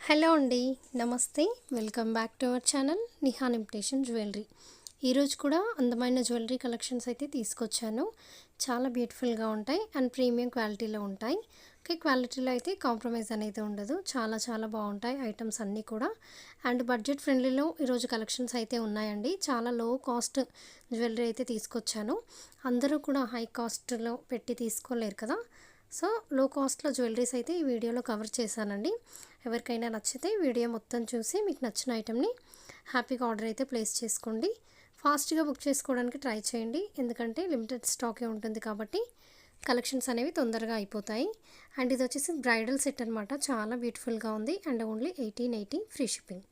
Hello అండి, నమస్తే. Welcome back to our channel Nihan imitation jewellery. ఈరోజు కూడా అందమైన జ్యువెలరీ కలెక్షన్స్ అయితే తీసుకొచ్చాను. చాలా బ్యూటిఫుల్గా ఉంటాయి అండ్ ప్రీమియం క్వాలిటీలో ఉంటాయి. ఓకే, క్వాలిటీలో అయితే కాంప్రమైజ్ అనేది ఉండదు. చాలా చాలా బాగుంటాయి ఐటమ్స్ అన్నీ కూడా. అండ్ బడ్జెట్ ఫ్రెండ్లీలో ఈరోజు కలెక్షన్స్ అయితే ఉన్నాయండి. చాలా లో కాస్ట్ జ్యువెలరీ అయితే తీసుకొచ్చాను. అందరూ కూడా హై కాస్ట్లో పెట్టి తీసుకోలేరు కదా, సో లో కాస్ట్లో జ్యువెలరీస్ అయితే ఈ వీడియోలో కవర్ చేశానండి. ఎవరికైనా నచ్చితే వీడియో మొత్తం చూసి మీకు నచ్చిన ఐటెంని హ్యాపీగా ఆర్డర్ అయితే ప్లేస్ చేసుకోండి. ఫాస్ట్గా బుక్ చేసుకోవడానికి ట్రై చేయండి, ఎందుకంటే లిమిటెడ్ స్టాకే ఉంటుంది కాబట్టి కలెక్షన్స్ అనేవి తొందరగా అయిపోతాయి. అండ్ ఇది వచ్చేసి బ్రైడల్ సెట్ అనమాట. చాలా బ్యూటిఫుల్గా ఉంది and only 1880 free shipping.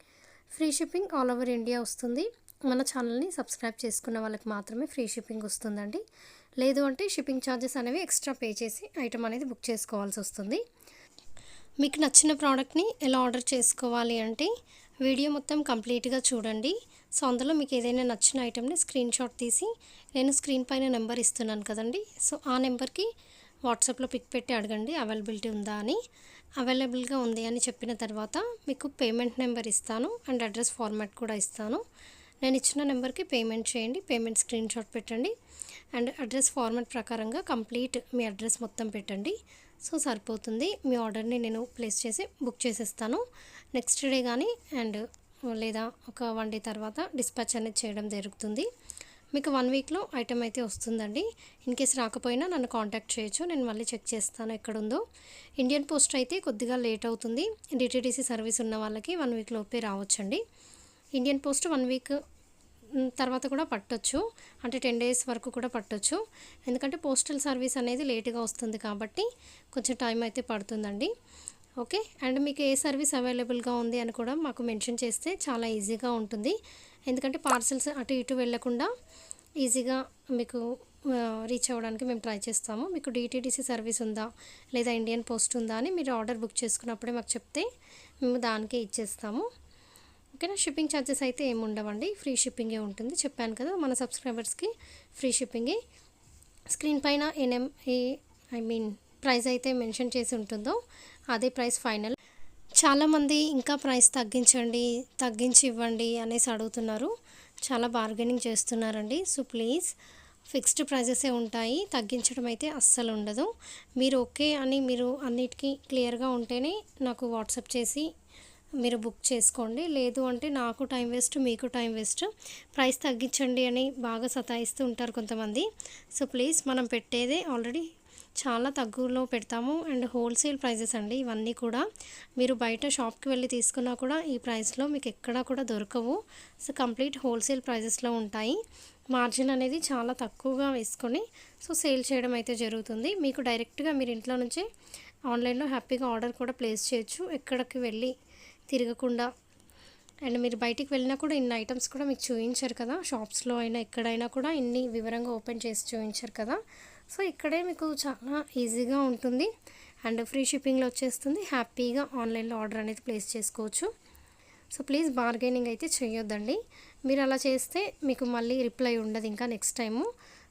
Free shipping all over India వస్తుంది. మన ఛానల్ని సబ్స్క్రైబ్ చేసుకున్న వాళ్ళకి మాత్రమే ఫ్రీ షిప్పింగ్ వస్తుందండి. లేదు అంటే షిప్పింగ్ ఛార్జెస్ అనేవి ఎక్స్ట్రా పే చేసి ఐటమ్ అనేది బుక్ చేసుకోవాల్సి వస్తుంది. మీకు నచ్చిన ప్రోడక్ట్ని ఎలా ఆర్డర్ చేసుకోవాలి అంటే వీడియో మొత్తం కంప్లీట్గా చూడండి. సో అందులో మీకు ఏదైనా నచ్చిన ఐటమ్ని స్క్రీన్ షాట్ తీసి నేను స్క్రీన్ పైన నెంబర్ ఇస్తున్నాను కదండి, సో ఆ నెంబర్కి వాట్సాప్లో పిక్ పెట్టి అడగండి అవైలబిలిటీ ఉందా అని. అవైలబుల్గా ఉంది అని చెప్పిన తర్వాత మీకు పేమెంట్ నెంబర్ ఇస్తాను అండ్ అడ్రస్ ఫార్మాట్ కూడా ఇస్తాను. నేను ఇచ్చిన నెంబర్కి పేమెంట్ చేయండి, పేమెంట్ స్క్రీన్ షాట్ పెట్టండి అండ్ అడ్రస్ ఫార్మాట్ ప్రకారంగా కంప్లీట్ మీ అడ్రస్ మొత్తం పెట్టండి. సో సరిపోతుంది. మీ ఆర్డర్ని నేను ప్లేస్ చేసి బుక్ చేసేస్తాను. నెక్స్ట్ డే కానీ అండ్ లేదా ఒక 1 డే తర్వాత డిస్పాచ్ అనేది చేయడం జరుగుతుంది. మీకు 1 వీక్లో ఐటమ్ అయితే వస్తుందండి. ఇన్ కేస్ రాకపోయినా నన్ను కాంటాక్ట్ చేయొచ్చు, నేను మళ్ళీ చెక్ చేస్తాను ఎక్కడుందో. ఇండియన్ పోస్ట్ అయితే కొద్దిగా లేట్ అవుతుంది. డిటీడీసీ సర్వీస్ ఉన్న వాళ్ళకి 1 వీక్ లోపే రావచ్చండి. ఇండియన్ పోస్ట్ 1 వీక్ తర్వాత కూడా పట్టొచ్చు, అంటే 10 డేస్ వరకు కూడా పట్టొచ్చు. ఎందుకంటే పోస్టల్ సర్వీస్ అనేది లేట్గా వస్తుంది కాబట్టి కొంచెం టైం అయితే పడుతుందండి. ఓకే, అండ్ మీకు ఏ సర్వీస్ అవైలబుల్గా ఉంది అని కూడా మాకు మెన్షన్ చేస్తే చాలా ఈజీగా ఉంటుంది. ఎందుకంటే పార్సల్స్ అటు ఇటు వెళ్ళకుండా ఈజీగా మీకు రీచ్ అవ్వడానికి మేము ట్రై చేస్తాము. మీకు డిటీడీసీ సర్వీస్ ఉందా లేదా ఇండియన్ పోస్ట్ ఉందా అని మీరు ఆర్డర్ బుక్ చేసుకున్నప్పుడే మాకు చెప్తే మేము దానికే ఇచ్చేస్తాము. ఓకేనా, షిప్పింగ్ ఛార్జెస్ అయితే ఏమి ఉండవండి, ఫ్రీ షిప్పింగే ఉంటుంది. చెప్పాను కదా మన సబ్స్క్రైబర్స్కి ఫ్రీ షిప్పింగే. స్క్రీన్ పైన ప్రైస్ అయితే మెన్షన్ చేసి ఉంటుందో అదే ప్రైస్ ఫైనల్. చాలామంది ఇంకా ప్రైస్ తగ్గించి ఇవ్వండి అనేసి అడుగుతున్నారు. చాలా బార్గెనింగ్ చేస్తున్నారండి. సో ప్లీజ్ ఫిక్స్డ్ ప్రైజెసే ఉంటాయి, తగ్గించడం అయితే అస్సలు ఉండదు. మీరు ఓకే అని మీరు అన్నిటికీ క్లియర్గా ఉంటేనే నాకు వాట్సాప్ చేసి మీరు బుక్ చేసుకోండి. లేదు అంటే నాకు టైం వేస్ట్, మీకు టైం వేస్ట్. ప్రైస్ తగ్గించండి అని బాగా సతాయిస్తూ ఉంటారు కొంతమంది. సో ప్లీజ్ మనం పెట్టేదే ఆల్రెడీ చాలా తక్కువలో పెడతాము అండ్ హోల్సేల్ ప్రైజెస్ అండి ఇవన్నీ కూడా. మీరు బయట షాప్కి వెళ్ళి తీసుకున్నా కూడా ఈ ప్రైస్లో మీకు ఎక్కడా కూడా దొరకవు. సో కంప్లీట్ హోల్సేల్ ప్రైజెస్లో ఉంటాయి. మార్జిన్ అనేది చాలా తక్కువగా వేసుకొని సో సేల్ చేయడం అయితే జరుగుతుంది. మీకు డైరెక్ట్గా మీరు ఇంట్లో నుంచే ఆన్లైన్లో హ్యాపీగా ఆర్డర్ కూడా ప్లేస్ చేయొచ్చు, ఎక్కడికి వెళ్ళి తిరగకుండా. అండ్ మీరు బయటికి వెళ్ళినా కూడా ఇన్ని ఐటమ్స్ కూడా మీకు చూపించారు కదా, షాప్స్లో అయినా ఎక్కడైనా కూడా ఇన్ని వివరంగా ఓపెన్ చేసి చూపించారు కదా. సో ఇక్కడే మీకు చాలా ఈజీగా ఉంటుంది అండ్ ఫ్రీ షిప్పింగ్లో వచ్చేస్తుంది. హ్యాపీగా ఆన్లైన్లో ఆర్డర్ అనేది ప్లేస్ చేసుకోవచ్చు. సో ప్లీజ్ బార్గెనింగ్ అయితే చేయొద్దండి. మీరు అలా చేస్తే మీకు మళ్ళీ రిప్లై ఉండదు ఇంకా నెక్స్ట్ టైము.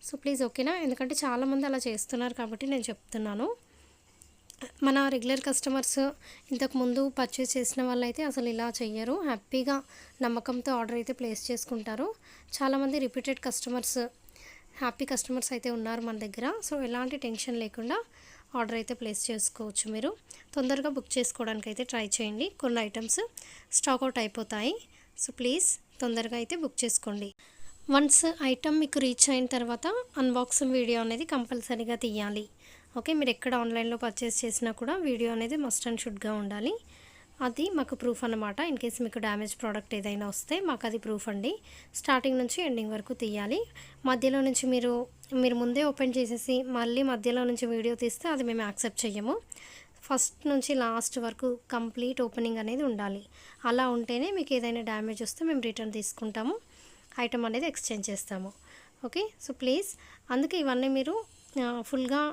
సో ప్లీజ్ ఓకేనా, ఎందుకంటే చాలామంది అలా చేస్తున్నారు కాబట్టి నేను చెప్తున్నాను. మన రెగ్యులర్ కస్టమర్స్ ఇంతకుముందు పర్చేస్ చేసిన వాళ్ళైతే అసలు ఇలా చెయ్యరు, హ్యాపీగా నమ్మకంతో ఆర్డర్ అయితే ప్లేస్ చేసుకుంటారు. చాలామంది రిపీటెడ్ కస్టమర్స్, హ్యాపీ కస్టమర్స్ అయితే ఉన్నారు మన దగ్గర. సో ఎలాంటి టెన్షన్ లేకుండా ఆర్డర్ అయితే ప్లేస్ చేసుకోవచ్చు. మీరు తొందరగా బుక్ చేసుకోవడానికి అయితే ట్రై చేయండి. కొన్ని ఐటమ్స్ స్టాక్ అవుట్ అయిపోతాయి. సో ప్లీజ్ తొందరగా అయితే బుక్ చేసుకోండి. వన్స్ ఐటమ్ మీకు రీచ్ అయిన తర్వాత అన్బాక్సింగ్ వీడియో అనేది కంపల్సరీగా తీయాలి. ఓకే, మీరు ఎక్కడ ఆన్లైన్లో పర్చేస్ చేసినా కూడా వీడియో అనేది మస్ట్ అండ్ షుడ్గా ఉండాలి. అది మాకు ప్రూఫ్ అన్నమాట. ఇన్ కేస్ మీకు డ్యామేజ్ ప్రోడక్ట్ ఏదైనా వస్తే మాకు అది ప్రూఫ్ అండి. స్టార్టింగ్ నుంచి ఎండింగ్ వరకు తీయాలి. మధ్యలో నుంచి మీరు ముందే ఓపెన్ చేసేసి మళ్ళీ మధ్యలో నుంచి వీడియో తీస్తే అది మేము యాక్సెప్ట్ చెయ్యము. ఫస్ట్ నుంచి లాస్ట్ వరకు కంప్లీట్ ఓపెనింగ్ అనేది ఉండాలి. అలా ఉంటేనే మీకు ఏదైనా డ్యామేజ్ వస్తే మేము రిటర్న్ తీసుకుంటాము, ఐటమ్ అనేది ఎక్స్చేంజ్ చేస్తాము. ఓకే, సో ప్లీజ్ అందుకే ఇవన్నీ మీరు ఫుల్గా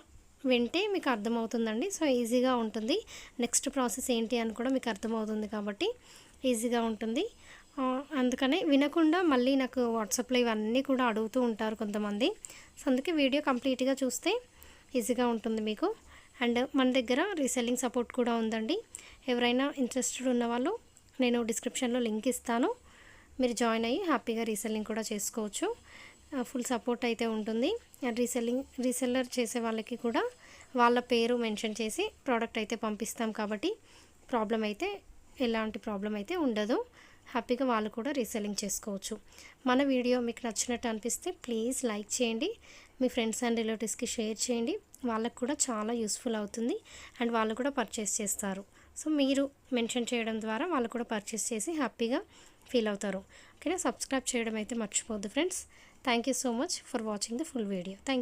వింటే మీకు అర్థమవుతుందండి. సో ఈజీగా ఉంటుంది, నెక్స్ట్ ప్రాసెస్ ఏంటి అని కూడా మీకు అర్థమవుతుంది కాబట్టి ఈజీగా ఉంటుంది. అందుకనే వినకుండా మళ్ళీ నాకు వాట్సాప్లో ఇవన్నీ కూడా అడుగుతూ ఉంటారు కొంతమంది. సో అందుకే వీడియో కంప్లీట్గా చూస్తే ఈజీగా ఉంటుంది మీకు. అండ్ మన దగ్గర రీసెల్లింగ్ సపోర్ట్ కూడా ఉందండి. ఎవరైనా ఇంట్రెస్టెడ్ ఉన్న వాళ్ళు నేను డిస్క్రిప్షన్లో లింక్ ఇస్తాను, మీరు జాయిన్ అయ్యి హ్యాపీగా రీసెల్లింగ్ కూడా చేసుకోవచ్చు. ఫుల్ సపోర్ట్ అయితే ఉంటుంది. రీసెల్లర్ చేసే వాళ్ళకి కూడా వాళ్ళ పేరు మెన్షన్ చేసి ప్రోడక్ట్ అయితే పంపిస్తాం కాబట్టి ఎలాంటి ప్రాబ్లం అయితే ఉండదు. హ్యాపీగా వాళ్ళు కూడా రీసెల్లింగ్ చేసుకోవచ్చు. మన వీడియో మీకు నచ్చినట్టు అనిపిస్తే ప్లీజ్ లైక్ చేయండి, మీ ఫ్రెండ్స్ అండ్ రిలేటివ్స్కి షేర్ చేయండి. వాళ్ళకు కూడా చాలా యూస్ఫుల్ అవుతుంది అండ్ వాళ్ళు కూడా పర్చేస్ చేస్తారు. సో మీరు మెన్షన్ చేయడం ద్వారా వాళ్ళు కూడా పర్చేస్ చేసి హ్యాపీగా ఫీల్ అవుతారు. ఓకేనా? సబ్స్క్రైబ్ చేయడం అయితే మర్చిపోవద్దు friends. Thank you so much for watching the full video. Thank